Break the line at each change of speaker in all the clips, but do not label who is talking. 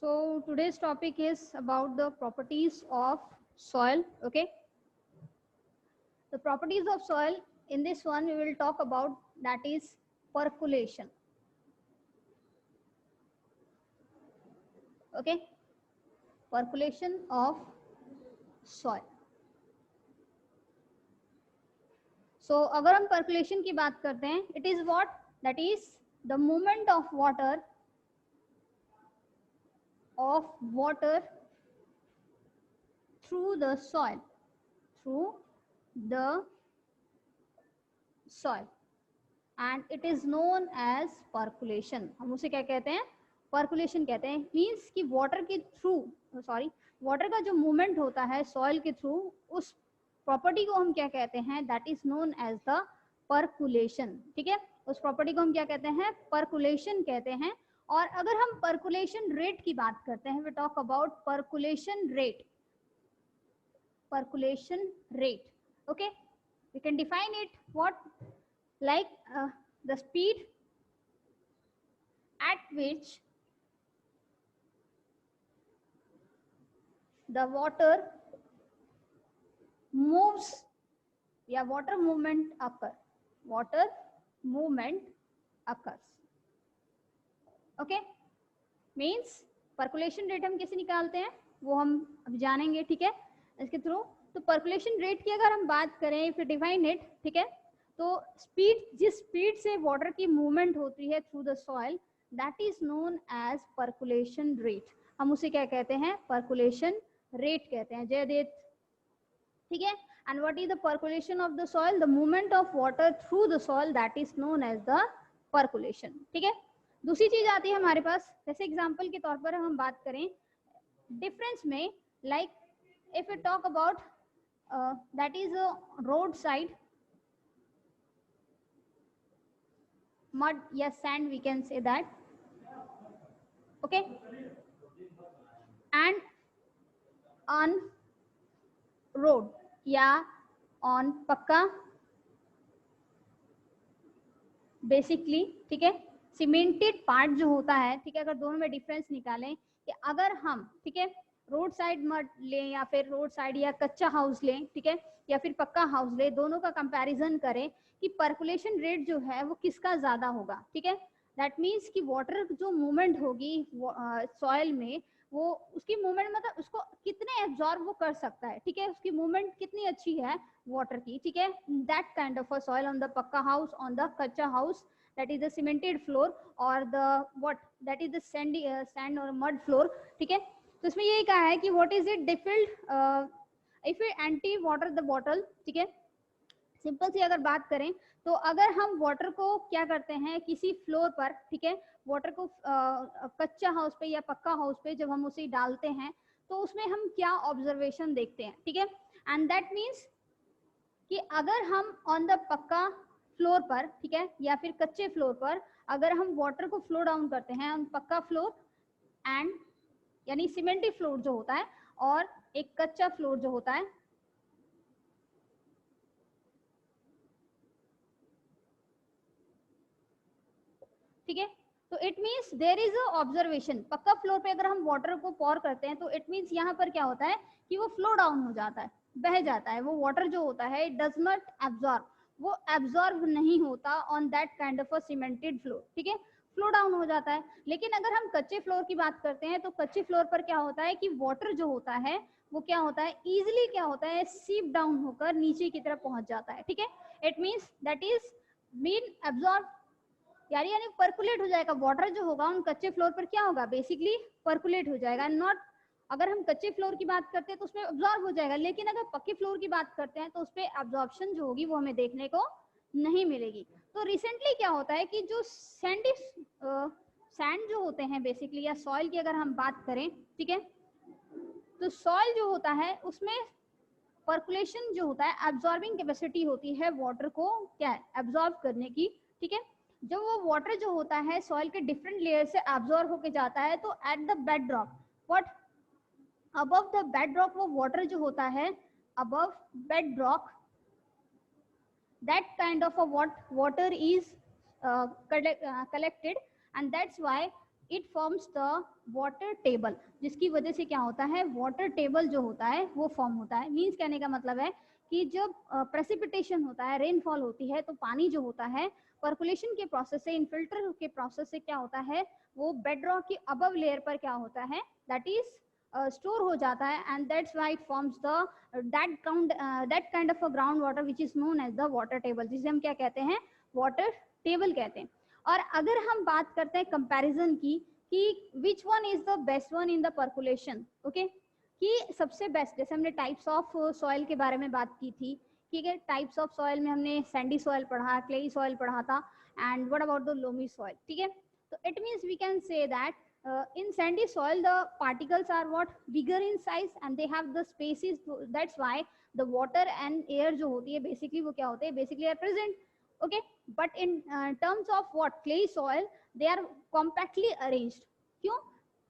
So today's topic is about the properties of soil. Okay, the properties of soil. In this one, we will talk about that is percolation. Okay, percolation of soil. So अगर हम percolation की बात करते हैं, it is what? That is the movement of water through the soil, through the soil. And it is known as percolation. हम उसे क्या कहते हैं? पर्कुलेशन कहते हैं. मीन्स कि वाटर के थ्रू वाटर का जो मूवमेंट होता है सॉइल के थ्रू, उस प्रॉपर्टी को हम क्या कहते हैं? That is known as the percolation. ठीक है, उस प्रॉपर्टी को हम क्या कहते हैं? पर्कुलेशन कहते हैं. और अगर हम पर्कुलेशन रेट की बात करते हैं, we talk about percolation rate. Percolation rate, okay, we can define it what, like the speed at which the water moves, या water movement occurs. Okay, means percolation rate हम कैसे निकालते हैं वो हम अब जानेंगे. ठीक है, इसके थ्रू. तो percolation rate की अगर हम बात करें, if you define it, ठीक है, तो स्पीड, जिस स्पीड से वाटर की मूवमेंट होती है through the soil, that is known as percolation rate. हम उसे क्या कहते हैं? पर्कुलेशन रेट कहते हैं. जयदेव, ठीक है. And what is the percolation of the soil? The movement of water through the soil, that is known as the percolation. ठीक है. दूसरी चीज आती है हमारे पास, जैसे एग्जाम्पल के तौर पर हम बात करें डिफरेंस में, like if you talk about that is road side mud, yes, sand, we can say that. Okay, and on road या on पक्का, बेसिकली. ठीक है, सीमेंटेड पार्ट जो होता है, ठीक है, अगर दोनों में डिफरेंस निकालें कि अगर हम, ठीक है, रोड साइड मड लें या फिर रोड साइड या कच्चा हाउस लें, ठीक है, या फिर पक्का हाउस लें, दोनों का कंपैरिजन करें कि पर्कुलेशन रेट जो है वो किसका ज्यादा होगा. ठीक है, दैट मीन्स कि वाटर जो मूवमेंट होगी सॉइल में, वो उसकी मूवमेंट मतलब उसको कितने एब्जॉर्ब वो कर सकता है. ठीक है, उसकी मूवमेंट कितनी अच्छी है वाटर की. ठीक है, that kind of a soil on the पक्का हाउस, ऑन द कच्चा house, that is the cemented floor, or the what, that is the sand or mud floor. ठीक है, तो इसमें ये कहा है कि what is it defilled if we empty water the bottle. ठीक है, सिंपल सी अगर बात करें तो अगर हम वाटर को क्या करते हैं किसी फ्लोर पर, ठीक है, वाटर को कच्चा हाउस पे या पक्का हाउस पे जब हम उसे डालते हैं तो उसमें हम क्या ऑब्जर्वेशन देखते हैं. ठीक है, एंड दैट मीन्स कि अगर हम ऑन द पक्का फ्लोर पर, ठीक है, या फिर कच्चे फ्लोर पर अगर हम वाटर को फ्लो डाउन करते हैं ऑन पक्का फ्लोर, एंड यानी सीमेंटेड फ्लोर जो होता है और एक कच्चा फ्लोर जो होता है, ठीक है, तो it means there is a observation. पक्का फ्लोर पे अगर हम वाटर को पॉर करते हैं तो इट मीन्स यहाँ पर क्या होता है कि वो फ्लो डाउन हो जाता है, बह जाता है. वो वाटर जो होता है इट डज नॉट एब्जॉर्ब, वो एब्जॉर्ब नहीं होता on that kind of a cemented floor. ठीक है, फ्लो डाउन हो जाता है. लेकिन अगर हम कच्चे फ्लोर की बात करते हैं तो कच्चे फ्लोर पर क्या होता है कि वाटर जो होता है वो क्या होता है, इजिली क्या होता है, सीप डाउन होकर नीचे की तरफ पहुंच जाता है. ठीक है, it means that is mean absorb, यानी पर्कुलेट हो जाएगा. वाटर जो होगा उन कच्चे फ्लोर पर क्या होगा, बेसिकली पर्कुलेट हो जाएगा. नॉट, अगर हम कच्चे फ्लोर की बात करते हैं तो उसमें अब्जॉर्ब हो जाएगा, लेकिन अगर पक्के फ्लोर की बात करते हैं तो उस पर एब्जॉर्प्शन जो होगी वो हमें देखने को नहीं मिलेगी. तो रिसेंटली क्या होता है कि जो सैंड जो होते हैं बेसिकली, या सॉइल की अगर हम बात करें, ठीक है, तो सॉइल जो होता है उसमें पर्कुलेशन जो होता है, एब्जॉर्बिंग कैपेसिटी होती है वाटर को क्या है, एब्जॉर्ब करने की. ठीक है, जब वो वाटर जो होता है सॉइल के डिफरेंट लेयर से एब्जॉर्ब होके जाता है तो at the bed rock, what, above the bed rock, वो वाटर जो होता है above bed rock, that kind of a water is collected, and that's why it forms the water table, जिसकी वजह से क्या होता है, वाटर टेबल जो होता है वो फॉर्म होता है। मीन्स कहने का मतलब है कि जब प्रेसिपिटेशन होता है, रेनफॉल होती है, तो पानी जो होता है पर्कुलेशन के प्रोसेस से, इनफिल्टर के प्रोसेस से क्या होता है, वो बेड रॉक की अबव लेयर पर क्या होता है, दैट इज स्टोर हो जाता है, and that's why it forms the that kind of a ground water which is known as the water table, जिसे हम क्या कहते हैं, वाटर टेबल कहते हैं। और अगर हम बात करते हैं कंपैरिजन की कि which one is the best one in the percolation, okay, कि सबसे बेस्ट, जैसे हमने टाइप्स ऑफ सॉइल के बारे में बात की थी, ठीक है, टाइप्स ऑफ सॉइल में हमने सैंडी सॉइल पढ़ा, क्लेई सॉइल पढ़ा था, and what about the loamy soil, ठीक है। तो it means we can say that in sandy soil the particles are what bigger in size and they have the spaces, that's why the water and air जो होती है basically वो क्या होते हैं, basically are present, okay, but in terms of what clay soil they are compactly arranged, क्यों,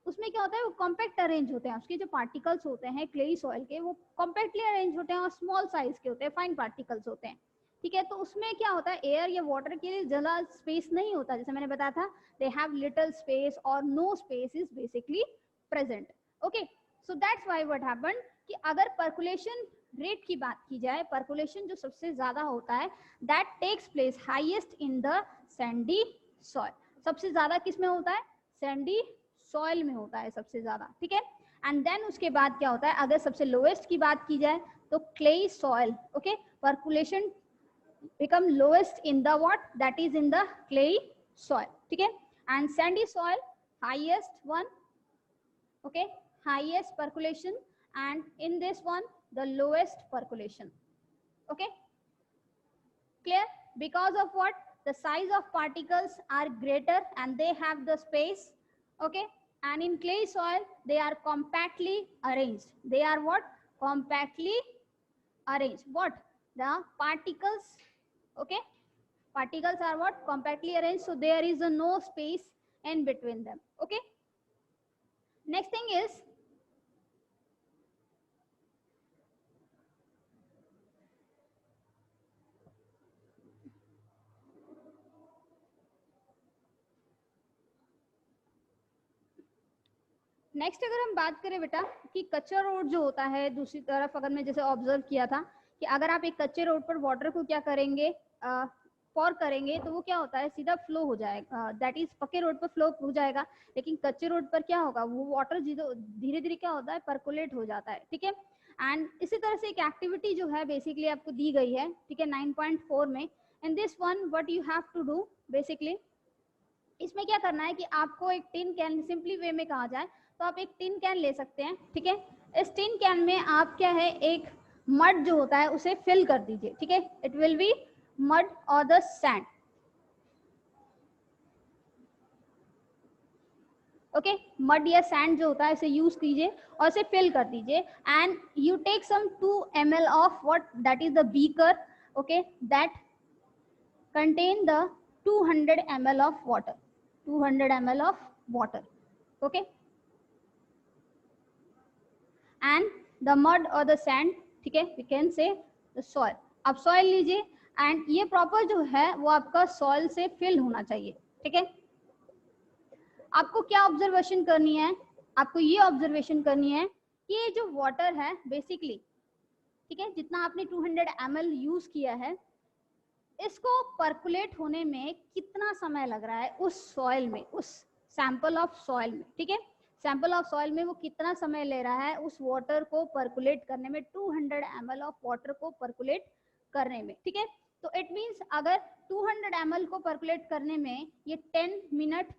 उसमें क्या होता है, वो कॉम्पैक्ट अरेंज होते हैं, उसके जो पार्टिकल्स होते हैं क्लेई सॉइल के वो कॉम्पैक्टली अरेंज होते हैं और स्मॉल साइज के होते हैं, फाइन पार्टिकल्स होते हैं, ठीक है। तो उसमें क्या होता है, एयर या वाटर के लिए ज़्यादा स्पेस नहीं होता, जैसे मैंने बताया था, दे हैव लिटिल स्पेस और no space is basically present, okay. So that's why what happened कि अगर पर्कुलेशन रेट की बात की जाए, पर्कुलेशन जो सबसे ज्यादा होता है that takes place highest in the sandy soil, सबसे ज्यादा किस में होता है, सैंडी सॉइल में होता है सबसे ज्यादा, ठीक है। एंड देन उसके बाद क्या होता है, अगर सबसे लोएस्ट की बात की जाए तो clayey soil, okay, percolation become lowest in the what, that is in the clay soil, ठीक है, and sandy soil highest one, okay, highest percolation, and in this one the lowest percolation, okay, clear, because of what, the size of particles are greater and they have the space, okay, and in clay soil they are compactly arranged, they are what, compactly arranged, what, the particles, okay, particles are what, compactly arranged, so there is a no space in between them, okay. Next thing is next, अगर हम बात करें बेटा कि कच्चा road जो होता है, दूसरी तरफ अगर मैं जैसे ऑब्जर्व किया था कि अगर आप एक कच्चे रोड पर वाटर को क्या करेंगे, पॉर करेंगे, तो वो क्या होता है, सीधा फ्लो हो जाएगा, दैट इज पक्के रोड पर फ्लो हो जाएगा, लेकिन कच्चे रोड पर क्या होगा, वो वाटर धीरे धीरे क्या होता है, परकुलेट हो जाता है, ठीक है। एंड इसी तरह से एक एक्टिविटी जो है बेसिकली आपको दी गई है, ठीक है, 9.4 में, in this one what you have to do basically, इसमें क्या करना है कि आपको एक टिन कैन, सिंपली वे में कहा जाए तो आप एक टिन कैन ले सकते हैं, ठीक है। इस टिन कैन में आप क्या है, एक मड जो होता है उसे फिल कर दीजिए, ठीक है, इट विल बी मड और द सैंड, ओके, मड या सैंड जो होता है इसे यूज कीजिए और इसे फिल कर दीजिए, and you take some 2 ml of what, that is the beaker, okay, that contain the 200 ml of water, 200 ml of water, okay, and the mud or the sand, ठीक है, we can say the soil, आप soil लीजिए and ये proper जो है वो आपका soil से फिल होना चाहिए, ठीक है। आपको क्या ऑब्जर्वेशन करनी है, आपको ये ऑब्जर्वेशन करनी है कि ये जो वाटर है बेसिकली, ठीक है, जितना आपने 200 ml यूज किया है, इसको परकुलेट होने में कितना समय लग रहा है उस सॉइल में, उस सैंपल ऑफ सॉइल में, ठीक है, सैंपल ऑफ सॉइल में वो कितना समय ले रहा है उस वाटर को परकुलेट करने में, 200 ml ऑफ वाटर को परकुलेट करने में, ठीक है। तो इट मींस अगर 200 ml को परकुलेट करने में ये 10 मिनट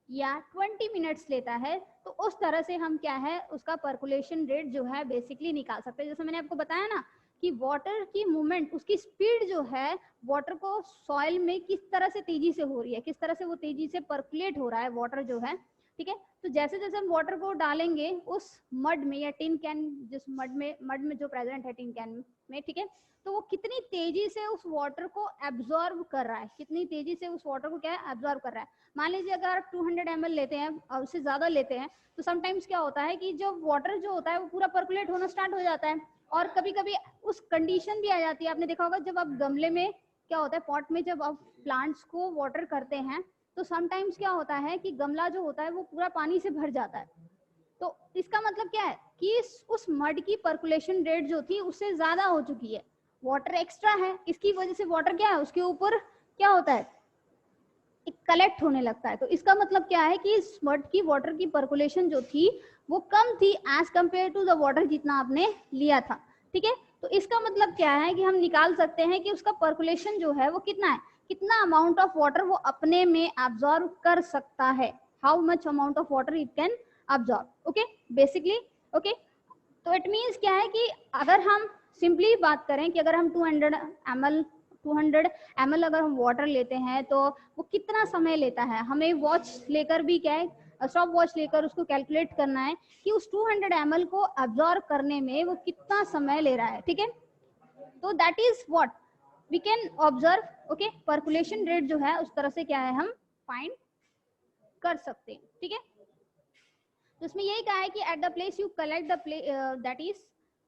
या 20 मिनट्स लेता है, तो उस तरह से हम क्या है उसका परकुलेशन रेट जो है बेसिकली निकाल सकते हैं। जैसे मैंने आपको बताया ना कि वाटर की मूवमेंट, उसकी स्पीड जो है वाटर को सॉइल में किस तरह से तेजी से हो रही है, किस तरह से वो तेजी से परकुलेट हो रहा है वाटर जो है, ठीक है। तो जैसे जैसे हम वाटर को डालेंगे उस मड में या टिन कैन, जिस मड में जो प्रेजेंट है टिन कैन में, ठीक है, तो वो कितनी तेजी से उस वाटर को एब्जॉर्ब कर रहा है, कितनी तेजी से उस वाटर को क्या है एब्जॉर्ब कर रहा है। मान लीजिए अगर आप 200 ml लेते हैं और उससे ज्यादा लेते हैं, तो समटाइम्स क्या होता है कि जो वाटर जो होता है वो पूरा परकुलेट होना स्टार्ट हो जाता है, और कभी कभी उस कंडीशन भी आ जाती है, आपने देखा होगा जब आप गमले में क्या होता है, पॉट में जब आप प्लांट्स को वाटर करते हैं तो समटाइम्स क्या होता है कि गमला जो होता है वो पूरा पानी से भर जाता है। तो इसका मतलब क्या है कि उस मड की पर्कुलेशन रेट जो थी उससे ज्यादा हो चुकी है, वाटर एक्स्ट्रा है, इसकी वजह से वाटर क्या है उसके ऊपर क्या होता है, कलेक्ट होने लगता है। तो इसका मतलब क्या है कि इस मड की वाटर की पर्कुलेशन जो थी वो कम थी as compare to the water जितना आपने लिया था। ठीक है, तो इसका मतलब क्या है कि हम निकाल सकते हैं कि उसका पर्कुलेशन जो है वो कितना है, कितना अमाउंट ऑफ वाटर वो अपने में एब्जॉर्ब कर सकता है, how much amount of water it can absorb. Okay, basically okay. तो इट मीन्स क्या है कि अगर हम सिंपली बात करें कि अगर हम 200 ml अगर हम वाटर लेते हैं तो वो कितना समय लेता है, हमें वॉच लेकर भी क्या है, स्टॉप वॉच लेकर उसको कैलकुलेट करना है कि उस 200 ml को अब्जॉर्ब करने में वो कितना समय ले रहा है। ठीक है, तो that is what we can observe. Okay, percolation rate जो है उस तरह से क्या है हम फाइंड कर सकते हैं। ठीक है, तो इसमें यही कहा है कि at the place you collect the that is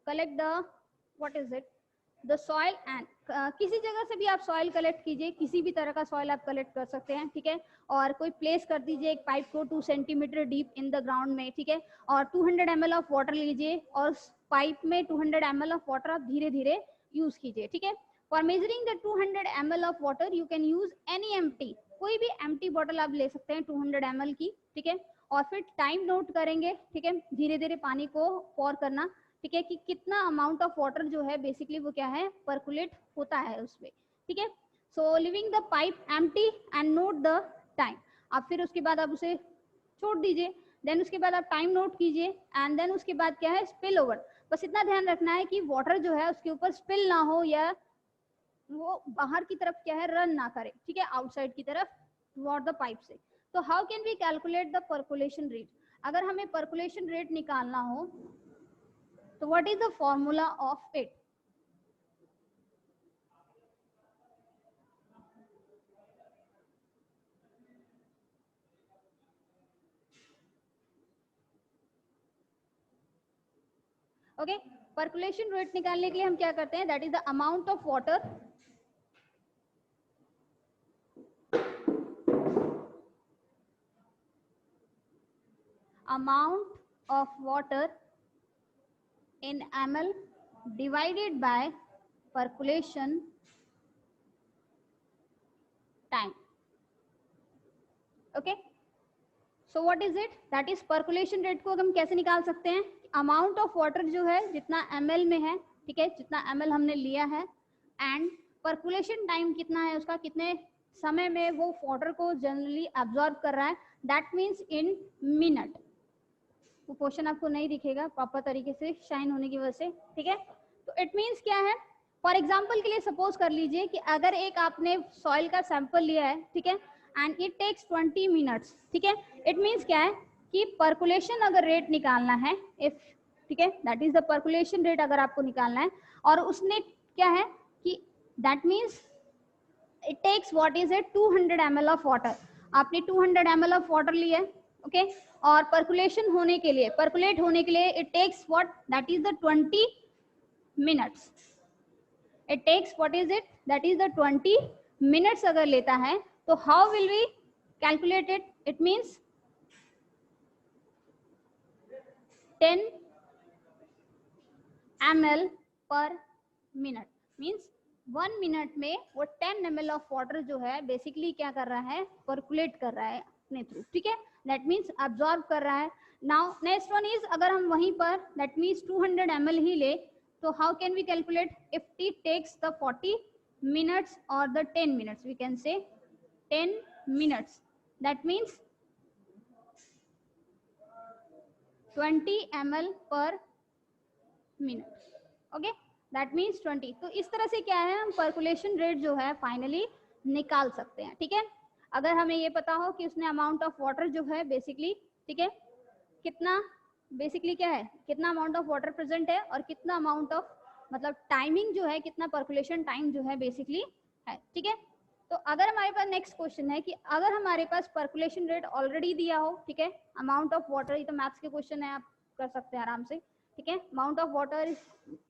collect the what is it the soil and किसी जगह से भी आप सॉइल कलेक्ट कीजिए, किसी भी तरह का सॉइल आप कलेक्ट कर सकते हैं। ठीक है, और कोई प्लेस कर दीजिए एक पाइप को 2 centimetre deep in the ground में। ठीक है, और 200 ml ऑफ वाटर लीजिए और पाइप में 200 ml ऑफ वाटर आप धीरे धीरे यूज कीजिए। ठीक है, for measuring the 200 ml of water you can use any empty, कोई भी एम्प्टी बॉटल आप ले सकते हैं 200 ml की। ठीक है, और फिर टाइम नोट करेंगे। ठीक है, धीरे धीरे पानी को पॉर करना। ठीक है, कि कितना अमाउंट ऑफ वाटर जो है बेसिकली वो क्या है पर्कुलेट होता है उसमें। ठीक है, so living the pipe empty and note the time, आप फिर उसके बाद आप उसे छोड़ दीजिए, देन उसके बाद आप टाइम नोट कीजिए एंड देन उसके बाद क्या है स्पिल ओवर। बस इतना ध्यान रखना है कि वाटर जो है उसके ऊपर स्पिल ना हो या वो बाहर की तरफ क्या है रन ना करे। ठीक है, आउटसाइड की तरफ टुवर्ड द पाइप से। तो how can we calculate the percolation rate, अगर हमें पर्कुलेशन रेट निकालना हो तो what is the formula of it? Okay, percolation rate निकालने के लिए हम क्या करते हैं, that is the amount of water in ml divided by percolation time. Okay, so what is it, that is percolation rate को हम कैसे निकाल सकते हैं, अमाउंट ऑफ वाटर जो है जितना ml में है। ठीक है, जितना ml हमने लिया है एंड पर्कुलेशन टाइम कितना है उसका, कितने समय में वो वाटर को जनरली एब्जॉर्ब कर रहा है, दैट मीन्स इन मिनट। वो क्वेश्चन आपको नहीं दिखेगा प्रॉपर तरीके से शाइन होने की वजह से। ठीक है, तो इट मीन्स क्या है, फॉर एग्जाम्पल के लिए सपोज कर लीजिए कि अगर एक आपने सॉइल का सैंपल लिया है। ठीक है, एंड इट टेक्स 20 मिनट्स। ठीक है, इट मीन्स क्या है कि पर्कुलेशन अगर रेट निकालना है इफ, ठीक है, that is the percolation rate अगर आपको निकालना है और उसने क्या है कि that means it takes what is it 200 ml of water, आपने 200 ml ऑफ वाटर लिया है। ओके, और पर्कुलेशन होने के लिए, पर्कुलेट होने के लिए it takes what that is the 20 minutes, it takes what is it that is the 20 minutes अगर लेता है तो how will we calculate it, it means 10 ml per minute, means 1 minute में वो 10 ml ऑफ वाटर जो है basically क्या कर रहा है पर्कुलेट कर रहा है अपने थ्रू। ठीक है, दैट मीन्स अब्सॉर्ब कर रहा है। नाउ नेक्स्ट वन इज अगर हम वहीं पर दैट मीन्स 200 ml ही ले तो how can we calculate, if it takes the 40 minutes or the 10 minutes, we can say 10 minutes, that means 20 ml per minute. Okay, that means 20। तो इस तरह से क्या है हम पर्कुलेशन रेट जो है फाइनली निकाल सकते हैं। ठीक है, अगर हमें ये पता हो कि उसने अमाउंट ऑफ वाटर जो है बेसिकली, ठीक है, कितना बेसिकली क्या है, कितना अमाउंट ऑफ वाटर प्रेजेंट है और कितना अमाउंट ऑफ मतलब टाइमिंग जो है, कितना पर्कुलेशन टाइम जो है बेसिकली है। ठीक है, तो अगर हमारे पास नेक्स्ट क्वेश्चन है कि अगर हमारे पास पर्कुलेशन रेट ऑलरेडी दिया हो, ठीक है, अमाउंट ऑफ वाटर, ये तो मैथ्स के क्वेश्चन है आप कर सकते हैं आराम से। ठीक है, अमाउंट ऑफ वाटर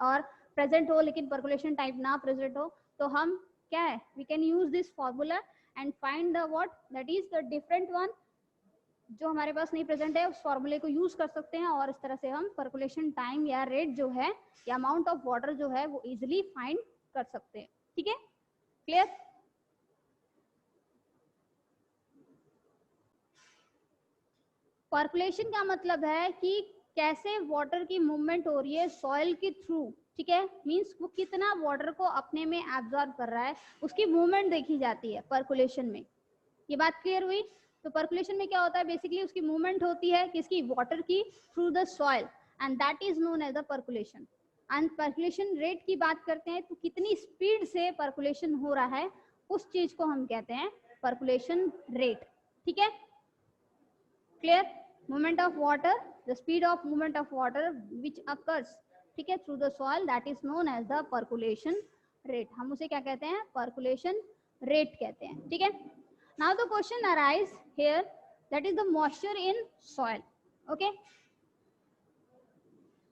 और प्रेजेंट हो लेकिन पर्कुलेशन टाइप ना प्रेजेंट हो, तो हम क्या है we can use this formula and find the what that is the different one जो हमारे पास नहीं प्रेजेंट है, उस फॉर्मूले को यूज कर सकते हैं और इस तरह से हम पर्कुलेशन टाइम या रेट जो है या अमाउंट ऑफ वाटर जो है वो इजिली फाइंड कर सकते हैं। ठीक है, क्लियर? पर्कुलेशन का मतलब है कि कैसे वाटर की मूवमेंट हो रही है सॉइल के थ्रू। ठीक है, मींस वो कितना वाटर को अपने में एब्जॉर्ब कर रहा है, उसकी मूवमेंट देखी जाती है पर्कुलेशन में। ये बात क्लियर हुई? तो पर्कुलेशन में क्या होता है, बेसिकली उसकी मूवमेंट होती है किसकी, वाटर की, through the soil, and that is known as the percolation. And percolation rate की बात करते हैं तो कितनी स्पीड से पर्कुलेशन हो रहा है उस चीज को हम कहते हैं पर्कुलेशन रेट। ठीक है, clear? Movement of water, the speed of movement of water which occurs, ठीक है, through the soil, that is known as the percolation rate. हम उसे क्या कहते हैं, पर्कुलेशन रेट कहते हैं। ठीक है, now the question arise here, that is the moisture in soil. Okay,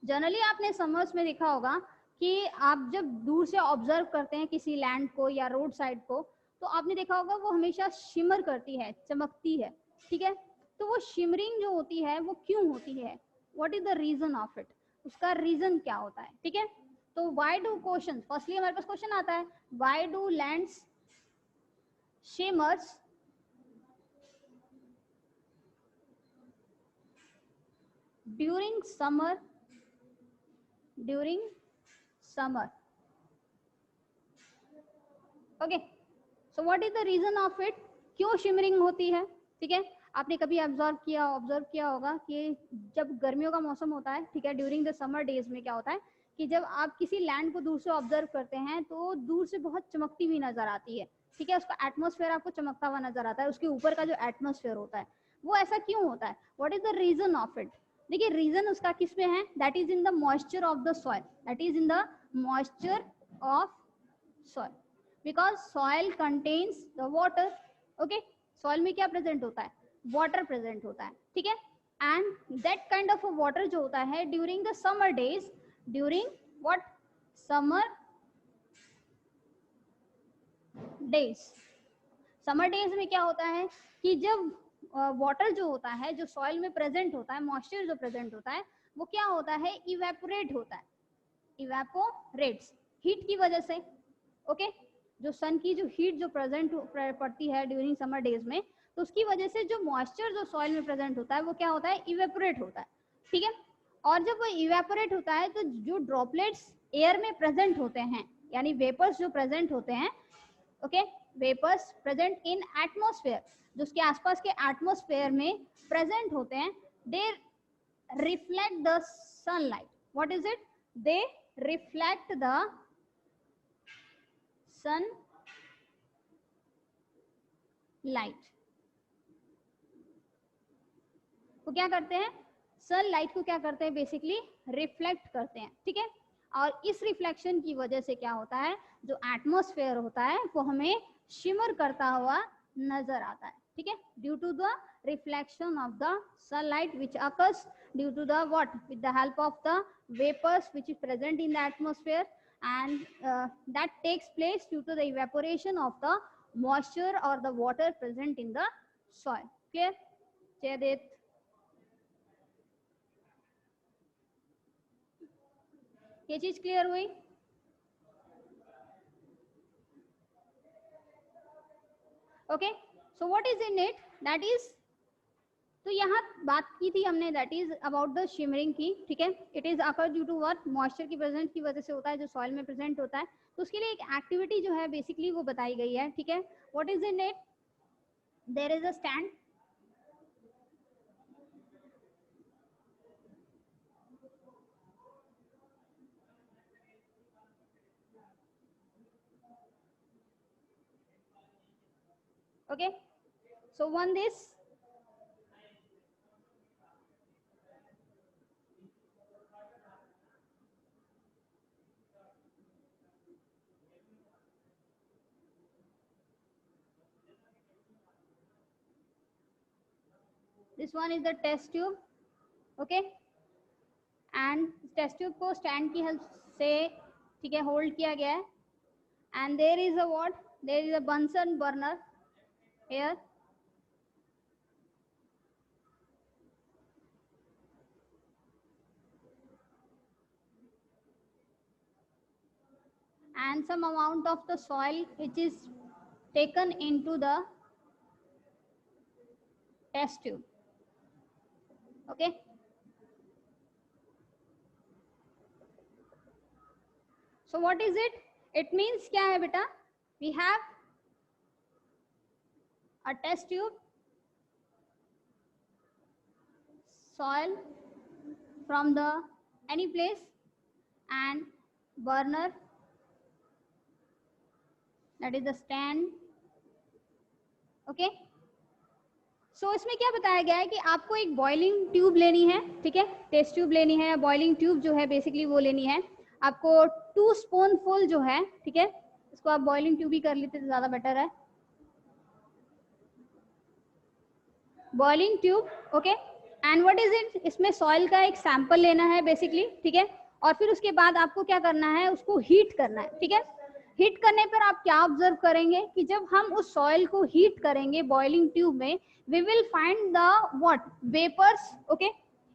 generally आपने समर्स में देखा होगा कि आप जब दूर से ऑब्जर्व करते हैं किसी लैंड को या रोड साइड को, तो आपने देखा होगा वो हमेशा शिमर करती है, चमकती है। ठीक है, तो वो शिमरिंग जो होती है वो क्यों होती है, what is the reason of it, उसका रीजन क्या होता है? ठीक है, तो व्हाई डू क्वेश्चन, फर्स्टली हमारे पास क्वेश्चन आता है, why do lands shimmers during summer, during summer? Okay, so what is the reason of it, क्यों शिमरिंग होती है? ठीक है, आपने कभी ऑब्जर्व किया होगा कि जब गर्मियों का मौसम होता है, ठीक है, ड्यूरिंग द समर डेज में क्या होता है कि जब आप किसी लैंड को दूर से ऑब्जर्व करते हैं तो दूर से बहुत चमकती हुई नजर आती है। ठीक है, उसका एटमोस्फेयर आपको चमकता हुआ नजर आता है, उसके ऊपर का जो एटमोस्फेयर होता है वो ऐसा क्यों होता है, what is the reason of it? देखिए, रीजन उसका किस में है, that is in the moisture of the soil, that is in the moisture of soil, because soil contains the water. Okay, soil में क्या प्रेजेंट होता है, वाटर प्रेजेंट होता है। ठीक है, and that kind of water जो होता है during the summer days, during what, summer days, summer days में क्या होता है कि जब वाटर जो होता है, जो सॉइल में प्रेजेंट होता है, मॉइस्चर जो प्रेजेंट होता है, वो क्या होता है, इवेपोरेट होता है, इवेपोरेट्स, हीट की वजह से। ओके, जो सन की जो हीट जो प्रेजेंट पड़ती है ड्यूरिंग समर डेज में, तो उसकी वजह से जो मॉइस्चर जो सॉइल में प्रेजेंट होता है वो क्या होता है, इवेपोरेट होता है। ठीक है, और जब वो इवेपोरेट होता है तो जो ड्रॉपलेट्स एयर में प्रेजेंट होते हैं, यानी वेपर्स जो प्रेजेंट होते हैं, okay, vapours present in atmosphere, जो उसके आसपास के एटमोस्फेयर में प्रेजेंट होते हैं, they reflect the sunlight. What is it, they reflect the sun light. वो क्या करते हैं, सन लाइट को क्या करते हैं, बेसिकली रिफ्लेक्ट करते हैं। ठीक है, और इस रिफ्लेक्शन की वजह से क्या होता है, जो एटमॉस्फेयर होता है वो हमें शिमर करता हुआ नजर आता है। ठीक है, due to the reflection of the sunlight which occurs due to the what, with the help of the vapors which is present in the atmosphere, and that takes place due to the evaporation of the moisture or the water present in the soil. Clear, Jayadit? ये चीज clear हुई? Okay, so what is in it, that is, तो यहाँ बात की थी हमने, that is about the shimmering की। ठीक है, it is occur due to what, moisture की प्रेजेंस की वजह से होता है, जो सॉइल में प्रेजेंट होता है। तो उसके लिए एक एक्टिविटी जो है बेसिकली वो बताई गई है। ठीक है, what is in it, there is a stand, okay, so one this one is the test tube. okay, and test tube को स्टैंड की हेल्प से, ठीक है, होल्ड किया गया है, and there is a what, there is a Bunsen burner, air, and some amount of the soil which is taken into the test tube. Okay, so what is it? It means क्या है बेटा? We have a test tube, soil from the any place, and burner, that is the stand. Okay, so इसमें क्या बताया गया है कि आपको एक बॉइलिंग ट्यूब लेनी है, ठीक है, टेस्ट ट्यूब लेनी है, बॉइलिंग ट्यूब जो है बेसिकली वो लेनी है आपको 2 स्पूनफुल जो है, ठीक है, इसको आप बॉइलिंग ट्यूब ही कर लेते तो ज़्यादा बेटर है, boiling tube. Okay, and what is it? इसमें सॉइल का एक सैंपल लेना है बेसिकली, ठीक है, और फिर उसके बाद आपको क्या करना है, उसको हीट करना है, ठीक है. हीट करने पर आप क्या ऑब्जर्व करेंगे कि जब हम उस सॉइल को हीट करेंगे बॉइलिंग ट्यूब में, we will find the what vapours, okay,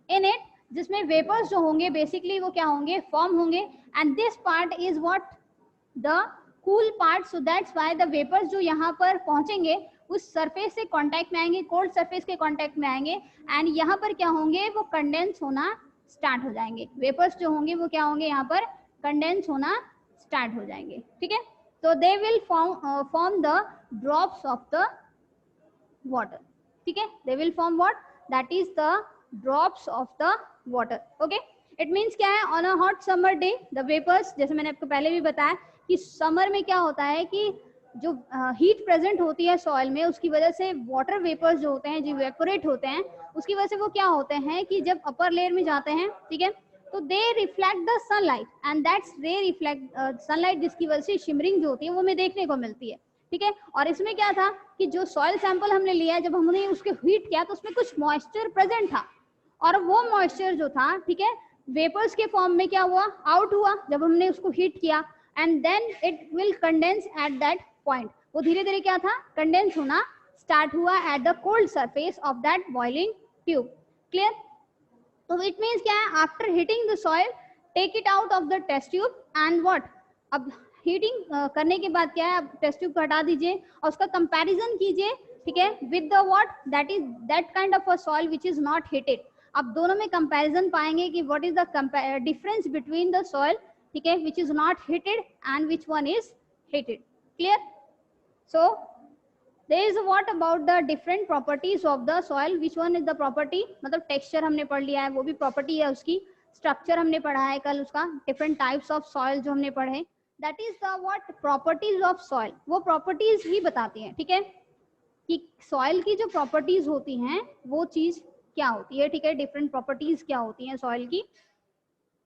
in it, जिसमें वेपर्स जो होंगे बेसिकली वो क्या होंगे, फॉर्म होंगे, and this part is what the cool part. So that's why the vapours जो यहाँ पर पहुंचेंगे उस सरफेस से कांटेक्ट में आएंगे, कोल्ड सरफेस के कांटेक्ट में आएंगे, एंड यहाँ पर क्या होंगे, वो कंडेंस होना स्टार्ट हो जाएंगे. वेपर्स जो होंगे वो क्या होंगे, यहाँ पर कंडेंस होना स्टार्ट हो जाएंगे, ठीक है. तो they will form the drops of the water, ठीक है, they will form what, that is the drops of the water. Okay, it means क्या है, on a hot summer day the vapours, जैसे मैंने आपको पहले भी बताया कि समर में क्या होता है कि जो हीट प्रेजेंट होती है सॉइल में, उसकी वजह से वाटर वेपर्स जो होते हैं, जो इवेपोरेट होते हैं, उसकी वजह से वो क्या होते हैं कि जब अपर लेयर में जाते हैं, ठीक है, तो दे reflect the sunlight, and that's रे रिफ्लेक्ट सनलाइट, जिसकी वजह से शिमरिंग जो होती है वो हमें देखने को मिलती है, ठीक है. और इसमें क्या था कि जो सॉइल सैंपल हमने लिया, जब हमने उसके हीट किया तो उसमें कुछ मॉइस्चर प्रेजेंट था, और वो मॉइस्चर जो था, ठीक है, वेपर्स के फॉर्म में क्या हुआ, आउट हुआ जब हमने उसको हीट किया, and then it will condense at that point. वो धीरे धीरे क्या था, कंडेंस होना स्टार्ट हुआ at the cold surface of that boiling tube. Clear? तो इट मीन्स क्या है, after heating the soil take it out of the test tube and what, अब हीटिंग करने के बाद क्या है, अब टेस्ट ट्यूब को हटा दीजिए और उसका कंपैरिजन कीजिए, ठीक है, with the what, that is that kind of a soil which is not heated. आप दोनों में कंपैरिजन पाएंगे कि what is the difference between the soil, ठीक है, which is not heated and which one is heated. Clear? So there is what about the different properties of the soil, which one is the property, मतलब texture हमने पढ़ लिया है, वो भी property है उसकी, structure हमने पढ़ा है कल उसका, different types of soil जो हमने पढ़े, that is the what properties of soil, वो properties ही बताती हैं, ठीक है, कि soil की जो properties होती हैं वो चीज क्या होती है, ठीक है, different properties क्या होती हैं soil की.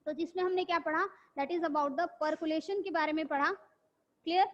तो जिसमें हमने क्या पढ़ा, that is about the percolation के बारे में पढ़ा. क्लियर?